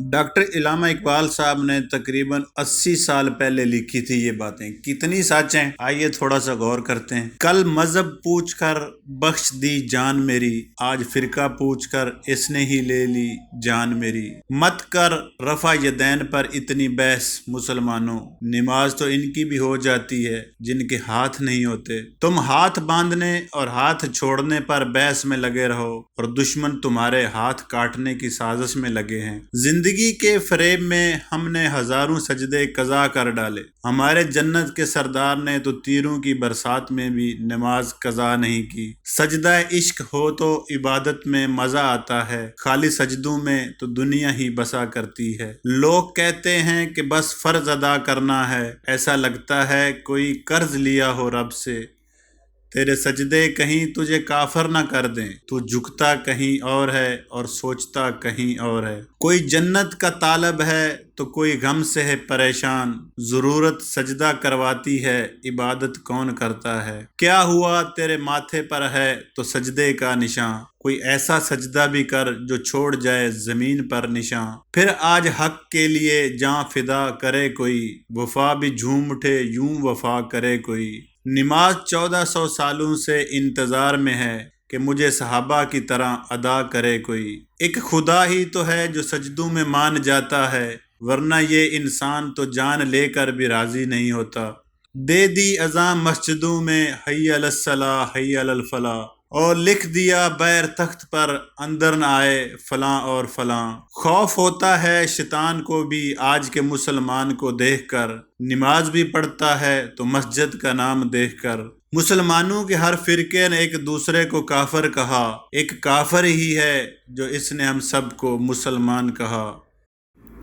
Doctor इलामा इकबाल साहब ने तकरीबन 80 साल पहले लिखी थी ये बातें। कितनी सच हैं, आइए थोड़ा सा गौर करते हैं। कल मजहब पूछ कर बख्श दी जान मेरी, आज फिरका पूछ कर इसने ही ले ली जान मेरी। मत कर रफा यदैन पर इतनी बहस मुसलमानों, नमाज तो इनकी भी हो जाती है जिनके हाथ नहीं होते। तुम हाथ बांधने और हाथ छोड़ने पर बहस में लगे रहो और दुश्मन तुम्हारे हाथ काटने की साजिश में लगे हैं। जिंदगी के फरेब में हमने हजारों सजदे कज़ा कर डाले, हमारे जन्नत के सरदार ने तो तीरों की बरसात में भी नमाज कज़ा नहीं की। सजदा इश्क हो तो इबादत में मजा आता है, खाली सजदों में तो दुनिया ही बसा करती है। लोग कहते हैं कि बस फर्ज अदा करना है, ऐसा लगता है कोई कर्ज लिया हो रब से। तेरे सजदे कहीं तुझे काफर ना कर दें, तू झुकता कहीं और है और सोचता कहीं और है। कोई जन्नत का तालब है तो कोई गम से है परेशान, जरूरत सजदा करवाती है, इबादत कौन करता है। क्या हुआ तेरे माथे पर है तो सजदे का निशान, कोई ऐसा सजदा भी कर जो छोड़ जाए जमीन पर निशान। फिर आज हक के लिए जान फिदा करे कोई, वफा भी झूम उठे यूं वफा करे कोई। नमाज 1400 सालों से इंतजार में है कि मुझे सहाबा की तरह अदा करे कोई। एक खुदा ही तो है जो सजदों में मान जाता है, वरना ये इंसान तो जान लेकर भी राजी नहीं होता। दे दी अज़ान मस्जिदों में हय्या अलस्सलाह हय्या अलल फलाह, और लिख दिया बैर तख्त पर अंदर न आए फलां और फलां। खौफ होता है शैतान को भी आज के मुसलमान को देखकर, नमाज भी पढ़ता है तो मस्जिद का नाम देखकर। मुसलमानों के हर फिरके ने एक दूसरे को काफिर कहा, एक काफिर ही है जो इसने हम सब को मुसलमान कहा।